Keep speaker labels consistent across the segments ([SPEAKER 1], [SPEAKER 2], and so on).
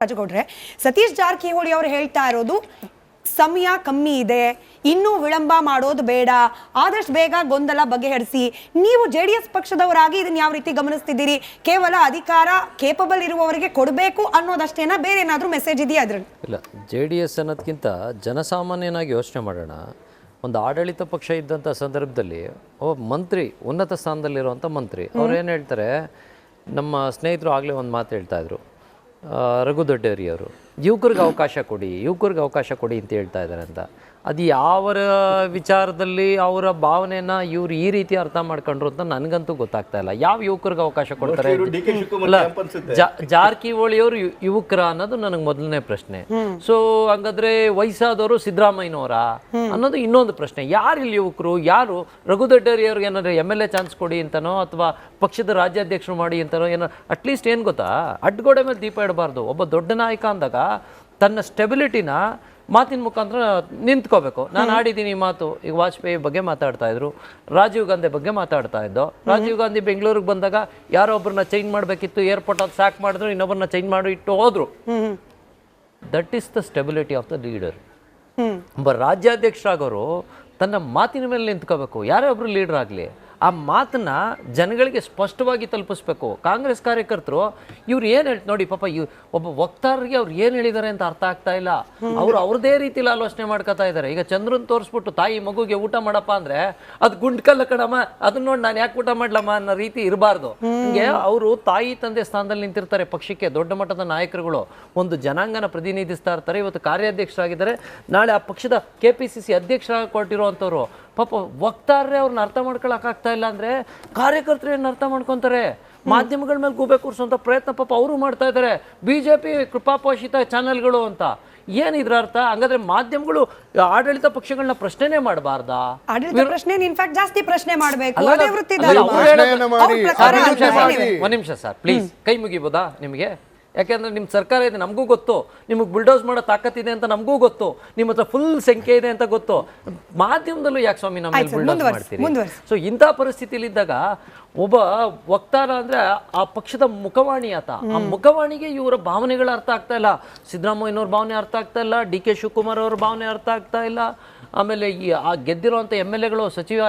[SPEAKER 1] ರಾಜಗೌಡ್ರೆ, ಸತೀಶ್ ಜಾರಕಿಹೊಳಿ ಅವರು ಹೇಳ್ತಾ ಇರೋದು ಸಮಯ ಕಮ್ಮಿ ಇದೆ, ಇನ್ನೂ ವಿಳಂಬ ಮಾಡೋದು ಬೇಡ, ಆದಷ್ಟು ಬೇಗ ಗೊಂದಲ ಬಗೆಹರಿಸಿ. ನೀವು ಜೆಡಿಎಸ್ ಪಕ್ಷದವರಾಗಿ ಇದನ್ನ ಯಾವ ರೀತಿ ಗಮನಿಸ್ತಿದ್ದೀರಿ? ಕೇವಲ ಅಧಿಕಾರ ಕೇಪಬಲ್ ಇರುವವರಿಗೆ ಕೊಡಬೇಕು ಅನ್ನೋದಷ್ಟೇನಾ, ಬೇರೆ ಏನಾದರೂ ಮೆಸೇಜ್ ಇದೆಯಾ ಅದ್ರಲ್ಲಿ?
[SPEAKER 2] ಇಲ್ಲ, JDS ಅನ್ನೋದಕ್ಕಿಂತ ಜನಸಾಮಾನ್ಯನಾಗಿ ಯೋಚನೆ ಮಾಡೋಣ. ಒಂದು ಆಡಳಿತ ಪಕ್ಷ ಇದ್ದಂಥ ಸಂದರ್ಭದಲ್ಲಿ ಒಬ್ಬ ಮಂತ್ರಿ, ಉನ್ನತ ಸ್ಥಾನದಲ್ಲಿರುವಂಥ ಮಂತ್ರಿ ಅವ್ರು ಏನು ಹೇಳ್ತಾರೆ, ನಮ್ಮ ಸ್ನೇಹಿತರು ಆಗಲೇ ಒಂದು ಮಾತು ಹೇಳ್ತಾಯಿದ್ರು, ರಘು ದೊಡ್ಡೇರಿಯವರು, ಯುವಕರಿಗೆ ಅವಕಾಶ ಕೊಡಿ ಅಂತ ಹೇಳ್ತಾ ಇದ್ದಾರೆ ಅಂತ. ಅದು ಯಾವ ವಿಚಾರದಲ್ಲಿ ಅವರ ಭಾವನೆನ ಇವ್ರು ಈ ರೀತಿ ಅರ್ಥ ಮಾಡ್ಕೊಂಡ್ರು ಅಂತ ನನಗಂತೂ ಗೊತ್ತಾಗ್ತಾ ಇಲ್ಲ. ಯಾವ ಯುವಕರಿಗೆ ಅವಕಾಶ ಕೊಡ್ತಾರೆ? ಜಾರಕಿಹೊಳಿಯವರು ಯುವಕರ ಅನ್ನೋದು ನನಗೆ ಮೊದಲನೇ ಪ್ರಶ್ನೆ. ಸೊ ಹಂಗಾದ್ರೆ ವಯಸ್ಸಾದವರು ಸಿದ್ದರಾಮಯ್ಯನವರ ಅನ್ನೋದು ಇನ್ನೊಂದು ಪ್ರಶ್ನೆ. ಯಾರು ಇಲ್ಲಿ ಯುವಕರು? ಯಾರು? ರಘು ದೊಡ್ಡೇರಿಯವ್ರಿಗೆ ಏನಾದ್ರು MLA ಚಾನ್ಸ್ ಕೊಡಿ ಅಂತನೋ ಅಥವಾ ಪಕ್ಷದ ರಾಜ್ಯಾಧ್ಯಕ್ಷರು ಮಾಡಿ ಅಂತನೋ ಏನೋ ಅಟ್ಲೀಸ್ಟ್ ಏನು ಗೊತ್ತಾ, ಅಡ್ಗೋಡೆ ಮೇಲೆ ದೀಪ ಇಡಬಾರ್ದು. ಒಬ್ಬ ದೊಡ್ಡ ನಾಯಕ ಅಂದಾಗ ತನ್ನ ಸ್ಟೆಬಿಲಿಟಿನ ಮಾತಿನ ಮುಖಾಂತರ ನಿಂತ್ಕೋಬೇಕು. ನಾನು ಆಡಿದ್ದೀನಿ ಮಾತು. ಈಗ ವಾಜಪೇಯಿ ಬಗ್ಗೆ ಮಾತಾಡ್ತಾ ಇದ್ರು, ರಾಜೀವ್ ಗಾಂಧಿ ಬಗ್ಗೆ ಮಾತಾಡ್ತಾ ಇದ್ದೋ. ರಾಜೀವ್ ಗಾಂಧಿ ಬೆಂಗಳೂರಿಗೆ ಬಂದಾಗ ಯಾರೋ ಒಬ್ಬರನ್ನ ಚೇಂಜ್ ಮಾಡಬೇಕಿತ್ತು, ಏರ್ಪೋರ್ಟ್ ಅಲ್ಲಿ ಸ್ಯಾಕ್ ಮಾಡಿದ್ರು, ಇನ್ನೊಬ್ಬರನ್ನ ಚೇಂಜ್ ಮಾಡಿ ಇಟ್ಟು ಹೋದ್ರು. That is the stability of the leader. ಒಬ್ಬ ರಾಜ್ಯಾಧ್ಯಕ್ಷರಾಗೋರು ತನ್ನ ಮಾತಿನ ಮೇಲೆ ನಿಂತ್ಕೋಬೇಕು. ಯಾರೇ ಒಬ್ರು ಲೀಡರ್ ಆಗಲಿ, ಆ ಮಾತನ್ನ ಜನಗಳಿಗೆ ಸ್ಪಷ್ಟವಾಗಿ ತಲುಪಿಸ್ಬೇಕು. ಕಾಂಗ್ರೆಸ್ ಕಾರ್ಯಕರ್ತರು ಇವ್ರು ಏನು ಹೇಳ್ತಾರೆ ನೋಡಿ, ಪಾಪ ಒಬ್ಬ ವಕ್ತಾರರಿಗೆ ಅವ್ರು ಏನು ಹೇಳಿದ್ದಾರೆ ಅಂತ ಅರ್ಥ ಆಗ್ತಾ ಇಲ್ಲ. ಅವ್ರು ಅವ್ರದೇ ರೀತಿಲಿ ಆಲೋಚನೆ ಮಾಡ್ಕೊತಾ ಇದ್ದಾರೆ. ಈಗ ಚಂದ್ರನ್ ತೋರಿಸ್ಬಿಟ್ಟು ತಾಯಿ ಮಗುಗೆ ಊಟ ಮಾಡಪ್ಪ ಅಂದ್ರೆ ಅದು ಗುಂಡ್ಕಲ್ಲ ಕಣಮ್ಮ, ಅದನ್ನ ನೋಡಿ ನಾನು ಯಾಕೆ ಊಟ ಮಾಡ್ಲಮ್ಮ ಅನ್ನೋ ರೀತಿ ಇರಬಾರ್ದು. ಹಿಂಗೆ ಅವರು ತಾಯಿ ತಂದೆ ಸ್ಥಾನದಲ್ಲಿ ನಿಂತಿರ್ತಾರೆ. ಪಕ್ಷಕ್ಕೆ ದೊಡ್ಡ ಮಟ್ಟದ ನಾಯಕರುಗಳು ಒಂದು ಜನಾಂಗನ ಪ್ರತಿನಿಧಿಸ್ತಾ ಇರ್ತಾರೆ. ಇವತ್ತು ಕಾರ್ಯಾಧ್ಯಕ್ಷರಾಗಿದ್ದಾರೆ, ನಾಳೆ ಆ ಪಕ್ಷದ KPCC ಅಧ್ಯಕ್ಷರಾಗಿ ಕೊಟ್ಟಿರುವಂಥವ್ರು. ಪಾಪ ವಕ್ತಾರರೇ ಅವ್ರನ್ನ ಅರ್ಥ ಮಾಡ್ಕೊಳಕ್ಕಾಗ್ತಾ ಇಲ್ಲ ಅಂದ್ರೆ ಕಾರ್ಯಕರ್ತರು ಏನು ಅರ್ಥ ಮಾಡ್ಕೊತಾರೆ? ಮಾಧ್ಯಮಗಳ ಮೇಲೆ ಗೂಬೆ ಕೂರಿಸುವಂಥ ಪ್ರಯತ್ನ ಪಾಪ ಅವರು ಮಾಡ್ತಾ ಇದ್ದಾರೆ. BJP ಕೃಪಾಪೋಷಿತ ಚಾನೆಲ್ಗಳು ಅಂತ. ಏನ್ ಇದ್ರ ಅರ್ಥ? ಹಂಗಾದ್ರೆ ಮಾಧ್ಯಮಗಳು ಆಡಳಿತ ಪಕ್ಷಗಳನ್ನ ಪ್ರಶ್ನೆನೇ ಮಾಡಬಾರ್ದಾ?
[SPEAKER 1] ಆಡಳಿತ ಪ್ರಶ್ನೆ ಇನ್ಫ್ಯಾಕ್ಟ್ ಜಾಸ್ತಿ ಪ್ರಶ್ನೆ ಮಾಡಬೇಕು.
[SPEAKER 2] ಒಂದ್ ನಿಮಿಷ ಸರ್, ಪ್ಲೀಸ್ ಕೈ ಮುಗಿಬೋದಾ ನಿಮಗೆ? ಯಾಕೆಂದ್ರೆ ನಿಮ್ಮ ಸರ್ಕಾರ ಇದೆ, ನಮಗೂ ಗೊತ್ತು. ನಿಮಗೆ ಬುಲ್ಡೋಸ್ ಮಾಡೋ ತಾಕತ್ತಿದೆ ಅಂತ ನಮಗೂ ಗೊತ್ತು. ನಿಮ್ಮ ಹತ್ರ ಫುಲ್ ಸಂಖ್ಯೆ ಇದೆ ಅಂತ ಗೊತ್ತು. ಮಾಧ್ಯಮದಲ್ಲೂ ಯಾಕೆ ಸ್ವಾಮಿ ನಮ್ಮ ಬುಲ್ಡೋಸ್ ಮಾಡ್ತೀರಿ? ಸೊ ಇಂಥ ಪರಿಸ್ಥಿತಿಲಿದ್ದಾಗ ಒಬ್ಬ ವಕ್ತಾರ ಅಂದ್ರೆ ಆ ಪಕ್ಷದ ಮುಖವಾಣಿ ಆತ. ಆ ಮುಖವಾಣಿಗೆ ಇವರ ಭಾವನೆಗಳು ಅರ್ಥ ಆಗ್ತಾ ಇಲ್ಲ. ಸಿದ್ದರಾಮಯ್ಯನವ್ರ ಭಾವನೆ ಅರ್ಥ ಆಗ್ತಾ ಇಲ್ಲ, DK ಶಿವಕುಮಾರ್ ಅವ್ರ ಭಾವನೆ ಅರ್ಥ ಆಗ್ತಾ ಇಲ್ಲ. ಆಮೇಲೆ ಆ ಗೆದ್ದಿರುವಂಥ MLAಗಳು, ಸಚಿವ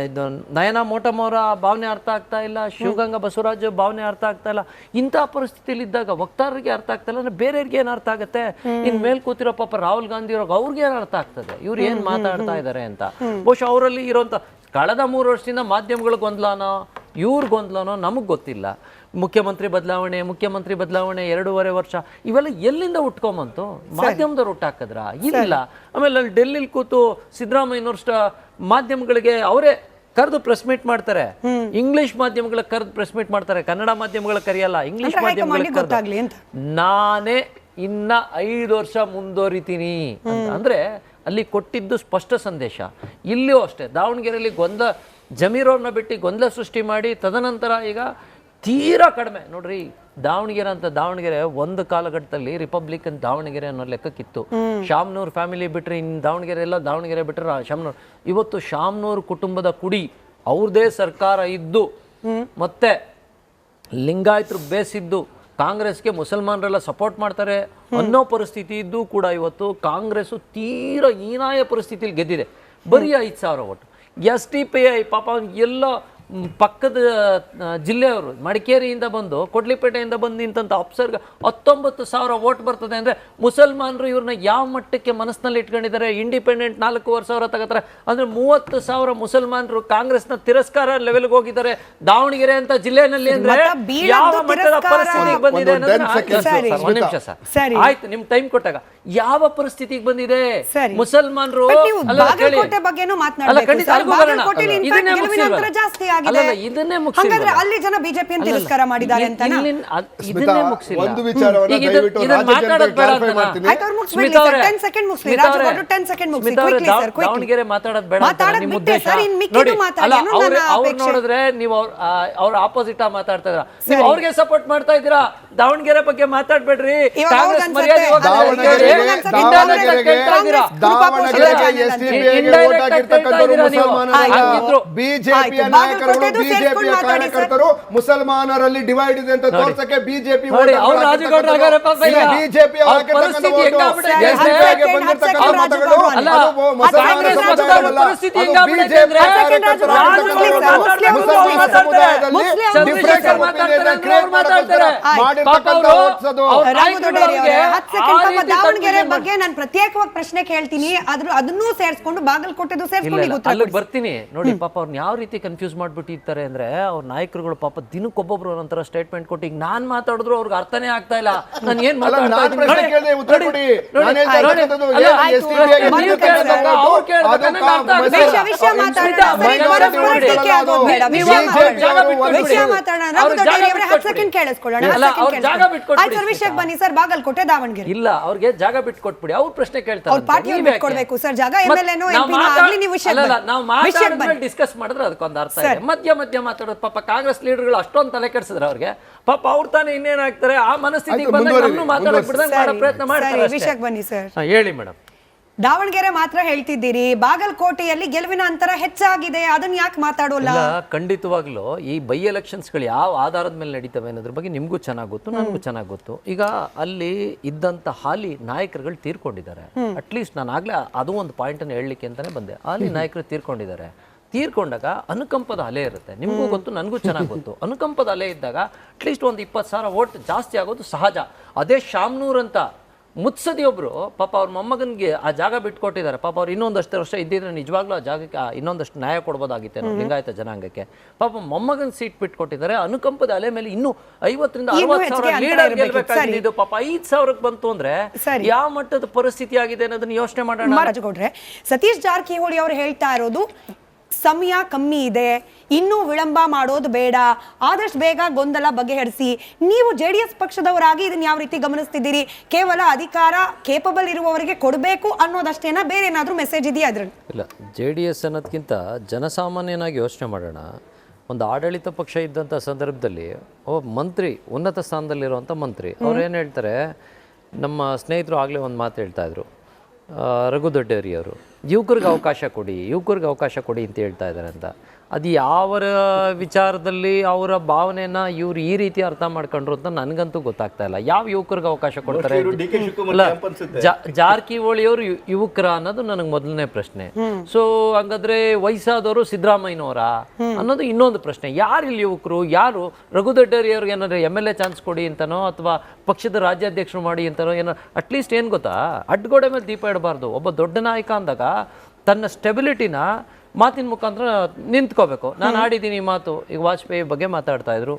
[SPEAKER 2] ಇದು ನಯನಾ ಮೋಟಮ್ ಅವರ ಭಾವನೆ ಅರ್ಥ ಆಗ್ತಾ ಇಲ್ಲ, ಶಿವಗಂಗಾ ಬಸವರಾಜ್ ಭಾವನೆ ಅರ್ಥ ಆಗ್ತಾ ಇಲ್ಲ. ಇಂಥ ಪರಿಸ್ಥಿತಿಲಿದ್ದಾಗ ವಕ್ತಾರರಿಗೆ ಅರ್ಥ ಆಗ್ತಾ ಇಲ್ಲ ಅಂದ್ರೆ ಬೇರೆಯವ್ರಿಗೆ ಏನು ಅರ್ಥ ಆಗುತ್ತೆ? ಇನ್ ಮೇಲ್ ಕೂತಿರೋ ಪಾಪ ರಾಹುಲ್ ಗಾಂಧಿ ಅವ್ರಿಗೆ ಅವ್ರಿಗೆ ಏನು ಅರ್ಥ ಆಗ್ತದೆ ಇವ್ರು ಏನ್ ಮಾತಾಡ್ತಾ ಇದ್ದಾರೆ ಅಂತ? ಬಹುಶಃ ಅವರಲ್ಲಿ ಇರೋಂಥ ಕಳೆದ 3 ವರ್ಷದಿಂದ ಮಾಧ್ಯಮಗಳ ಗೊಂದಲನೋ ಇವ್ರ ಗೊಂದಲನೋ ನಮಗ್ ಗೊತ್ತಿಲ್ಲ. ಮುಖ್ಯಮಂತ್ರಿ ಬದಲಾವಣೆ 2.5 ವರ್ಷ ಇವೆಲ್ಲ ಎಲ್ಲಿಂದ ಉಟ್ಕೊಂಬಂತು? ಮಾಧ್ಯಮದವ್ರು ಹುಟ್ಟಾಕಿದ್ರ? ಇಲ್ಲ. ಆಮೇಲೆ ಅಲ್ಲಿ ಡೆಲ್ಲಿಲಿ ಕೂತು ಸಿದ್ದರಾಮಯ್ಯನವ್ರ ಮಾಧ್ಯಮಗಳಿಗೆ ಅವರೇ ಕರೆದು ಪ್ರೆಸ್ ಮೀಟ್ ಮಾಡ್ತಾರೆ. ಇಂಗ್ಲಿಷ್ ಮಾಧ್ಯಮಗಳಿಗೆ ಕರೆದು ಪ್ರೆಸ್ ಮೀಟ್ ಮಾಡ್ತಾರೆ, ಕನ್ನಡ ಮಾಧ್ಯಮಗಳಿಗೆ ಕರೆಯಲ್ಲ. ಇಂಗ್ಲಿಷ್ ಮಾಧ್ಯಮಗಳಿಗೆ ನಾನೇ ಇನ್ನ 5 ವರ್ಷ ಮುಂದುವರಿತೀನಿ ಅಂತ ಅಂದ್ರೆ ಅಲ್ಲಿ ಕೊಟ್ಟಿದ್ದು ಸ್ಪಷ್ಟ ಸಂದೇಶ. ಇಲ್ಲಿಯೂ ಅಷ್ಟೇ, ದಾವಣಗೆರೆಯಲ್ಲಿ ಜಮೀರವ್ರನ್ನ ಬಿಟ್ಟು ಗೊಂದಲ ಸೃಷ್ಟಿ ಮಾಡಿ ತದನಂತರ ಈಗ ತೀರಾ ಕಡಿಮೆ ನೋಡ್ರಿ. ದಾವಣಗೆರೆ ಒಂದು ಕಾಲಘಟ್ಟದಲ್ಲಿ ರಿಪಬ್ಲಿಕನ್ ದಾವಣಗೆರೆ ಅನ್ನೋ ಲೆಕ್ಕಕ್ಕಿತ್ತು. ಶಾಮ್ನೂರ್ ಫ್ಯಾಮಿಲಿ ಬಿಟ್ರೆ ಇನ್ನು ದಾವಣಗೆರೆ ಬಿಟ್ರೆ ಶಾಮ್ನೂರ್. ಇವತ್ತು ಶಾಮ್ನೂರ್ ಕುಟುಂಬದ ಕುಡಿ ಅವ್ರದೇ ಸರ್ಕಾರ ಇದ್ದು ಮತ್ತೆ ಲಿಂಗಾಯತರು ಬೇಸಿದ್ದು ಕಾಂಗ್ರೆಸ್ಗೆ ಮುಸಲ್ಮಾನರೆಲ್ಲ ಸಪೋರ್ಟ್ ಮಾಡ್ತಾರೆ ಅನ್ನೋ ಪರಿಸ್ಥಿತಿ ಇದ್ದು ಕೂಡ ಇವತ್ತು ಕಾಂಗ್ರೆಸ್ ತೀರಾ ಹೀನಾಯ ಪರಿಸ್ಥಿತಿಲಿ ಗೆದ್ದಿದೆ. ಬರೀ 5,000 ಓಟು. SDPI ಪಾಪ ಎಲ್ಲ ಪಕ್ಕದ ಜಿಲ್ಲೆಯವರು ಮಡಿಕೇರಿಯಿಂದ ಬಂದು ಕೊಡ್ಲಿಪೇಟೆಯಿಂದ ಬಂದು ನಿಂತಂತ ಅಪ್ಸರ್ಗೆ 19,000 ಓಟ್ ಬರ್ತದೆ ಅಂದ್ರೆ ಮುಸಲ್ಮಾನರು ಇವ್ರನ್ನ ಯಾವ ಮಟ್ಟಕ್ಕೆ ಮನಸ್ಸಿನಲ್ಲಿ ಇಟ್ಕೊಂಡಿದ್ದಾರೆ? ಇಂಡಿಪೆಂಡೆಂಟ್ 4,000 ತಗೋತಾರೆ ಅಂದ್ರೆ 30,000 ಮುಸಲ್ಮಾನರು ಕಾಂಗ್ರೆಸ್ನ ತಿರಸ್ಕಾರ ಲೆವೆಲ್ಗೆ ಹೋಗಿದ್ದಾರೆ ದಾವಣಗೆರೆ ಅಂತ ಜಿಲ್ಲೆನಲ್ಲಿ. ಅಂದ್ರೆ ಯಾವ ಮಟ್ಟದ ಪರಿಸ್ಥಿತಿಗೆ ಬಂದಿದೆ? ಒಂದ್ ನಿಮಿಷ ಸರ್, ಆಯ್ತು ನಿಮ್ ಟೈಮ್ ಕೊಟ್ಟಾಗ ಯಾವ ಪರಿಸ್ಥಿತಿಗೆ ಬಂದಿದೆ ಮುಸಲ್ಮಾನರು? ಇದನ್ನೇ ಮುಗಿಸಿಲ್ಲ.
[SPEAKER 1] ಅಲ್ಲಿ ಜನ ಬಿಜೆಪಿ ತಿರಸ್ಕಾರ ಮಾಡಿದ್ದಾರೆ ಅಂತ
[SPEAKER 2] ಇದನ್ನೇ ಮುಗಿಸಿಲ್ಲ.
[SPEAKER 3] ಒಂದು ವಿಚಾರವನ್ನ ದಯವಿಟ್ಟು
[SPEAKER 2] ದಾವಣಗೆರೆ ಮಾತಾಡೋದು ಬೇಡ ಅಂತ ನಿಮ್ಮ ಉದ್ದೇಶ ನೋಡಿ. ಅವ್ರು ನೋಡಿದ್ರೆ ನೀವು ಅವ್ರ ಆಪೋಸಿಟ್ ಮಾತಾಡ್ತಾ ಇದ್ರ, ನೀವು ಅವ್ರಿಗೆ ಸಪೋರ್ಟ್ ಮಾಡ್ತಾ ಇದ್ದೀರಾ. ದಾವಣಗೆರೆ ಬಗ್ಗೆ ಮಾತಾಡ್ಬೇಡ್ರಿ. ಕಾಂಗ್ರೆಸ್ ಮರ್ಯಾದೆ
[SPEAKER 3] ಬಿಜೆಪಿಯ ನಾಯಕ
[SPEAKER 1] ಕೊಟ್ಟಿದ್ದು ಸೇರ್ಸ್ಕೊಂಡು ಮಾತಾಡಿ ಸರ್.
[SPEAKER 3] ಕಾರ್ಯಕರ್ತರು ಮುಸಲ್ಮಾನರಲ್ಲಿ ಡಿವೈಡ್ ಇದೆ ಅಂತ ತೋರ್ಸಕ್ಕೆ ಬಿಜೆಪಿ
[SPEAKER 2] ನೋಡಿ, ಅವ್ರು ರಾಜಗೌಡ್ರು ಆಗಿದ್ದಾರೆ ಪಾಪ ಈಗ.
[SPEAKER 3] ಬಿಜೆಪಿ
[SPEAKER 2] ಅವ್ರ ಪರಿಸ್ಥಿತಿ ಹೆಂಗಾಗ್ಬಿಟ್ಟಿದೆ ಅಂದ್ರೆ, ಪರಿಸ್ಥಿತಿ ಹೆಂಗಾಗ್ಬಿಟ್ಟಿದೆ ಅಂದ್ರೆ, ಚಂದ್ರಶೇಖರ್ ಮಾತಾಡ್ತಾರೆ.
[SPEAKER 1] ದಾವಣಗೆರೆ ಬಗ್ಗೆ ನಾನು ಪ್ರತ್ಯೇಕವಾಗಿ ಪ್ರಶ್ನೆ ಕೇಳ್ತೀನಿ, ಅದನ್ನೂ ಸೇರಿಸ್ಕೊಂಡು ಬಾಗಲಕೋಟೆದು ಸೇರಿಸ್ಕೊಂಡು
[SPEAKER 2] ಅಲ್ಲಿಗೆ ಬರ್ತೀನಿ. ನೋಡಿ ಪಾಪ ಅವ್ರನ್ನ ಯಾವ ರೀತಿ ಕನ್ಫ್ಯೂಸ್ ಮಾಡ್ಬಿಟ್ಟಿರ್ತಾರೆ ಅಂದ್ರೆ, ಅವ್ರ ನಾಯಕರುಗಳು ಪಾಪ ದಿನಕ್ಕೊಬ್ಬೊಬ್ರು ಒಂಥರ ಸ್ಟೇಟ್ಮೆಂಟ್ ಕೊಟ್ಟು ಈಗ ನಾನ್ ಮಾತಾಡಿದ್ರು ಅವ್ರಿಗೆ ಅರ್ಥನೇ ಆಗ್ತಾ ಇಲ್ಲ. ನಾನು ಏನ್ ಮಾತಾಡ್ತಾ
[SPEAKER 1] ಬನ್ನಿ ಸರ್, ಬಾಗಲಕೋಟೆ ದಾವಣಗೆರೆ
[SPEAKER 2] ಇಲ್ಲ, ಅವ್ರಿಗೆ ಜಾಗ ಬಿಟ್ಕೊಟ್ಬಿಡಿ, ಅವ್ರ ಪ್ರಶ್ನೆ ಕೇಳ್ತಾರೆ. ನಾವು ಡಿಸ್ಕಸ್ ಮಾಡಿದ್ರೆ ಅದಕ್ಕೊಂದು ಅರ್ಥ ಇದೆ. ಮಧ್ಯ ಮಾತಾಡೋದು ಪಾಪ ಕಾಂಗ್ರೆಸ್ ಲೀಡರ್ಗಳು ಅಷ್ಟೊಂದು ತಲೆ ಕೆಡಿಸಿದ್ರೆ ಅವ್ರಿಗೆ ಪಾಪ ಅವ್ರು ತಾನೇ ಇನ್ನೇನಾಗ್ತಾರೆ ಆ ಮನಸ್ಥಿತಿಗೆ ಬಂದಾಗ ನಮ್ಮನ್ನು ಮಾತಾಡಕ್ ಬಿಡದಂಗೆ ಮಾಡೋ ಪ್ರಯತ್ನ ಮಾಡ್ತಾರೆ.
[SPEAKER 1] ವಿಷಯಕ್ಕೆ ಬನ್ನಿ ಸರ್.
[SPEAKER 2] ಹೇಳಿ ಮೇಡಮ್.
[SPEAKER 1] ದಾವಣಗೆರೆ ಮಾತ್ರ ಹೇಳ್ತಿದ್ದೀರಿ, ಬಾಗಲಕೋಟೆಯಲ್ಲಿ ಗೆಲುವಿನ ಅಂತರ ಹೆಚ್ಚಾಗಿದೆ, ಅದನ್ನ ಯಾಕೆ ಮಾತಾಡೋಲ್ಲ?
[SPEAKER 2] ಖಂಡಿತವಾಗ್ಲೂ ಈ ಬೈ ಎಲೆಕ್ಷನ್ಸ್ಗಳು ಯಾವ ಆಧಾರದ ಮೇಲೆ ನಡೀತವೆ ಅನ್ನೋದ್ರ ಬಗ್ಗೆ ನಿಮ್ಗೂ ಚೆನ್ನಾಗಿ ಗೊತ್ತು, ನನಗೂ ಚೆನ್ನಾಗಿ ಗೊತ್ತು. ಈಗ ಅಲ್ಲಿ ಇದ್ದಂತ ಹಾಲಿ ನಾಯಕರುಗಳು ತೀರ್ಕೊಂಡಿದ್ದಾರೆ. ಅಟ್ಲೀಸ್ಟ್ ನಾನು ಆಗ್ಲೇ ಅದು ಒಂದು ಪಾಯಿಂಟ್ ಅನ್ನು ಹೇಳಲಿಕ್ಕೆ ಅಂತಾನೆ ಬಂದೆ. ಹಾಲಿ ನಾಯಕರು ತೀರ್ಕೊಂಡಿದ್ದಾರೆ. ತೀರ್ಕೊಂಡಾಗ ಅನುಕಂಪದ ಅಲೆ ಇರುತ್ತೆ, ನಿಮಗೂ ಗೊತ್ತು, ನನಗೂ ಚೆನ್ನಾಗಿ ಗೊತ್ತು. ಅನುಕಂಪದ ಅಲೆ ಇದ್ದಾಗ ಅಟ್ಲೀಸ್ಟ್ ಒಂದು 20,000 ವೋಟ್ ಜಾಸ್ತಿ ಆಗೋದು ಸಹಜ. ಅದೇ ಶಾಮ್ನೂರ್ ಅಂತ ಮುತ್ಸದಿ ಒಬ್ರು ಪಾಪ ಅವ್ರ ಮೊಮ್ಮಗನಿಗೆ ಆ ಜಾಗ ಬಿಟ್ಕೊಟ್ಟಿದ್ದಾರೆ. ಪಾಪ ಅವ್ರು ಇನ್ನೊಂದಷ್ಟು ವರ್ಷ ಇದ್ದಿದ್ರೆ ನಿಜವಾಗ್ಲೂ ಆ ಜಾಗಕ್ಕೆ ಇನ್ನೊಂದಷ್ಟು ನ್ಯಾಯ ಕೊಡ್ಬೋದಾಗಿತ್ತೇನೋ ಲಿಂಗಾಯತ ಜನಾಂಗಕ್ಕೆ. ಪಾಪ ಮೊಮ್ಮಗನ ಸೀಟ್ ಬಿಟ್ಕೊಟ್ಟಿದ್ದಾರೆ. ಅನುಕಂಪದ ಅಲೆ ಮೇಲೆ ಇನ್ನೂ 50,000 ರಿಂದ 60,000 ಲೀಡರ್ ಗೆಲ್ಬೇಕಾಗಿದ್ದು ಪಾಪ 5,000ಕ್ಕೆ ಬಂತು ಅಂದ್ರೆ ಯಾವ ಮಟ್ಟದ ಪರಿಸ್ಥಿತಿ ಆಗಿದೆ ಅನ್ನೋದನ್ನ ಯೋಚನೆ ಮಾಡೋಣ.
[SPEAKER 1] ರಾಜಗೌಡ್ರೆ, ಸತೀಶ್ ಜಾರಕಿಹೊಳಿ ಅವರು ಹೇಳ್ತಾ ಇರೋದು ಸಮಯ ಕಮ್ಮಿ ಇದೆ, ಇನ್ನೂ ವಿಳಂಬ ಮಾಡೋದು ಬೇಡ, ಆದಷ್ಟು ಬೇಗ ಗೊಂದಲ ಬಗೆಹರಿಸಿ. ನೀವು JDS ಪಕ್ಷದವರಾಗಿ ಇದನ್ನ ಯಾವ ರೀತಿ ಗಮನಿಸ್ತಿದ್ದೀರಿ? ಕೇವಲ ಅಧಿಕಾರ ಕೇಪಬಲ್ ಇರುವವರಿಗೆ ಕೊಡಬೇಕು ಅನ್ನೋದಷ್ಟೇನಾ, ಬೇರೆ ಏನಾದ್ರೂ ಮೆಸೇಜ್ ಇದೆಯಾ ಅದ್ರಲ್ಲಿ?
[SPEAKER 2] ಇಲ್ಲ, JDS ಅನ್ನೋದಕ್ಕಿಂತ ಜನಸಾಮಾನ್ಯನಾಗಿ ಯೋಚನೆ ಮಾಡೋಣ. ಒಂದು ಆಡಳಿತ ಪಕ್ಷ ಇದ್ದಂಥ ಸಂದರ್ಭದಲ್ಲಿ ಮಂತ್ರಿ, ಉನ್ನತ ಸ್ಥಾನದಲ್ಲಿರುವಂಥ ಮಂತ್ರಿ ಅವ್ರು ಏನು ಹೇಳ್ತಾರೆ, ನಮ್ಮ ಸ್ನೇಹಿತರು ಆಗಲೇ ಒಂದು ಮಾತು ಹೇಳ್ತಾ ಇದ್ರು, ರಘು ದೊಡ್ಡೇರಿ ಅವರು, ಯುವಕರಿಗೆ ಅವಕಾಶ ಕೊಡಿ ಅಂತ ಹೇಳ್ತಾ ಇದ್ದಾರೆ ಅಂತ. ಅದು ಯಾವ ವಿಚಾರದಲ್ಲಿ ಅವರ ಭಾವನೆಯನ್ನ ಇವ್ರು ಈ ರೀತಿ ಅರ್ಥ ಮಾಡ್ಕೊಂಡ್ರು ಅಂತ ನನಗಂತೂ ಗೊತ್ತಾಗ್ತಾ ಇಲ್ಲ. ಯಾವ ಯುವಕರಿಗೆ ಅವಕಾಶ ಕೊಡ್ತಾರೆ? ಜಾರಕಿಹೊಳಿ ಅವರು ಯುವಕರ ಅನ್ನೋದು ನನಗೆ ಮೊದಲನೇ ಪ್ರಶ್ನೆ. ಸೊ ಹಂಗಾದ್ರೆ ವಯಸ್ಸಾದವರು ಸಿದ್ದರಾಮಯ್ಯನವರ ಅನ್ನೋದು ಇನ್ನೊಂದು ಪ್ರಶ್ನೆ. ಯಾರು ಇಲ್ಲಿ ಯುವಕರು? ಯಾರು? ರಘು ದೊಡ್ಡೇರಿ ಅವ್ರಿಗೆ ಏನಾದ್ರು MLA ಚಾನ್ಸ್ ಕೊಡಿ ಅಂತನೋ ಅಥವಾ ಪಕ್ಷದ ರಾಜ್ಯಾಧ್ಯಕ್ಷರು ಮಾಡಿ ಅಂತನೋ ಏನೋ. ಅಟ್ಲೀಸ್ಟ್ ಏನು ಗೊತ್ತಾ, ಅಡ್ಗೋಡೆ ಮೇಲೆ ದೀಪ ಇಡಬಾರ್ದು. ಒಬ್ಬ ದೊಡ್ಡ ನಾಯಕ ಅಂದಾಗ ತನ್ನ ಸ್ಟೆಬಿಲಿಟಿನ ಮಾತಿನ ಮುಖಾಂತರ ನಿಂತ್ಕೋಬೇಕು. ನಾನು ಆಡಿದ್ದೀನಿ ಮಾತು. ಈಗ ವಾಜಪೇಯಿ ಬಗ್ಗೆ ಮಾತಾಡ್ತಾ ಇದ್ರು,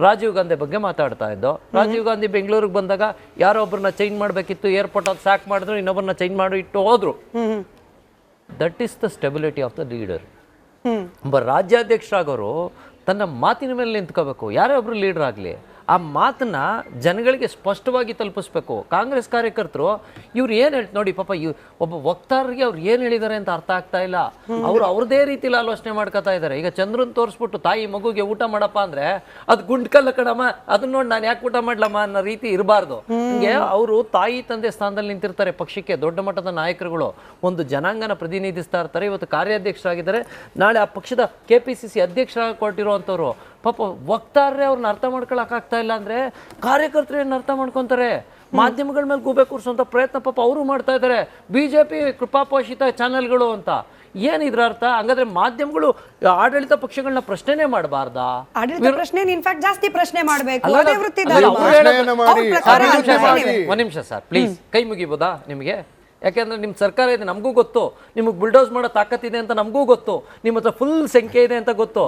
[SPEAKER 2] ರಾಜೀವ್ ಗಾಂಧಿ ಬಗ್ಗೆ ಮಾತಾಡ್ತಾ ಇದ್ದೋ. ರಾಜೀವ್ ಗಾಂಧಿ ಬೆಂಗಳೂರಿಗೆ ಬಂದಾಗ ಯಾರೋ ಒಬ್ಬರನ್ನ ಚೇಂಜ್ ಮಾಡಬೇಕಿತ್ತು, ಏರ್ಪೋರ್ಟ್ ಅಲ್ಲಿ ಸ್ಯಾಕ್ ಮಾಡಿದ್ರು, ಇನ್ನೊಬ್ಬರನ್ನ ಚೇಂಜ್ ಮಾಡಿ ಇಟ್ಟು ಹೋದ್ರು. That is the stability of the leader. ಒಬ್ಬ ರಾಜ್ಯಾಧ್ಯಕ್ಷರಾಗೋರು ತನ್ನ ಮಾತಿನ ಮೇಲೆ ನಿಂತ್ಕೋಬೇಕು. ಯಾರೇ ಒಬ್ರು ಲೀಡರ್ ಆಗಲಿ ಆ ಮಾತನ್ನ ಜನಗಳಿಗೆ ಸ್ಪಷ್ಟವಾಗಿ ತಲುಪಿಸ್ಬೇಕು. ಕಾಂಗ್ರೆಸ್ ಕಾರ್ಯಕರ್ತರು ಇವ್ರು ಏನು ನೋಡಿ ಪಾಪ ಒಬ್ಬ ವಕ್ತಾರರಿಗೆ ಅವ್ರು ಏನು ಹೇಳಿದ್ದಾರೆ ಅಂತ ಅರ್ಥ ಆಗ್ತಾ ಇಲ್ಲ. ಅವ್ರು ಅವ್ರದೇ ರೀತಿಲಿ ಆಲೋಚನೆ ಮಾಡ್ಕೊತಾ ಇದ್ದಾರೆ. ಈಗ ಚಂದ್ರನ್ ತೋರಿಸ್ಬಿಟ್ಟು ತಾಯಿ ಮಗುಗೆ ಊಟ ಮಾಡಪ್ಪ ಅಂದ್ರೆ ಅದು ಗುಂಡ್ಕಲ್ಲ ಕಣಮ್ಮ, ಅದನ್ನ ನೋಡಿ ನಾನು ಯಾಕೆ ಊಟ ಮಾಡ್ಲಮ್ಮ ಅನ್ನೋ ರೀತಿ ಇರಬಾರ್ದು. ಹಿಂಗೆ ಅವರು ತಾಯಿ ತಂದೆ ಸ್ಥಾನದಲ್ಲಿ ನಿಂತಿರ್ತಾರೆ. ಪಕ್ಷಕ್ಕೆ ದೊಡ್ಡ ಮಟ್ಟದ ನಾಯಕರುಗಳು ಒಂದು ಜನಾಂಗನ ಪ್ರತಿನಿಧಿಸ್ತಾ ಇರ್ತಾರೆ. ಇವತ್ತು ಕಾರ್ಯಾಧ್ಯಕ್ಷರಾಗಿದ್ದಾರೆ, ನಾಳೆ ಆ ಪಕ್ಷದ KPCC ಅಧ್ಯಕ್ಷರಾಗಿ ಕೊಟ್ಟಿರುವಂಥವ್ರು. ಪಾಪ ವಕ್ತಾರರೇ ಅವ್ರನ್ನ ಅರ್ಥ ಮಾಡ್ಕೊಳಕ್ಕಾಗ್ತಾ ಇಲ್ಲ ಅಂದ್ರೆ ಕಾರ್ಯಕರ್ತರು ಏನು ಅರ್ಥ ಮಾಡ್ಕೊಂತಾರೆ? ಮಾಧ್ಯಮಗಳ ಮೇಲೆ ಗೂಬೆ ಕೂರಿಸುವಂತ ಪ್ರಯತ್ನ ಪಾಪ ಅವರು ಮಾಡ್ತಾ ಇದ್ದಾರೆ. ಬಿಜೆಪಿ ಕೃಪಾಪೋಷಿತ ಚಾನೆಲ್ಗಳು ಅಂತ. ಏನಿದ್ರ ಅರ್ಥ? ಹಂಗಾದ್ರೆ ಮಾಧ್ಯಮಗಳು ಆಡಳಿತ ಪಕ್ಷಗಳನ್ನ ಪ್ರಶ್ನೆನೇ ಮಾಡಬಾರ್ದಾ?
[SPEAKER 1] ಆಡಳಿತ ಪ್ರಶ್ನೆ ಇನ್ಫ್ಯಾಕ್ಟ್ ಜಾಸ್ತಿ ಪ್ರಶ್ನೆ ಮಾಡಬೇಕು.
[SPEAKER 2] ಒಂದ್ ನಿಮಿಷ ಸರ್ ಪ್ಲೀಸ್, ಕೈ ಮುಗಿಬೋದಾ ನಿಮಗೆ? ಯಾಕೆಂದ್ರೆ ನಿಮ್ಮ ಸರ್ಕಾರ ಇದೆ ನಮಗೂ ಗೊತ್ತು, ನಿಮಗೆ ಬುಲ್ಡೋಸ್ ಮಾಡೋ ತಾಕತ್ತಿದೆ ಅಂತ ನಮಗೂ ಗೊತ್ತು, ನಿಮ್ಮ ಹತ್ರ ಫುಲ್ ಸಂಖ್ಯೆ ಇದೆ ಅಂತ ಗೊತ್ತು.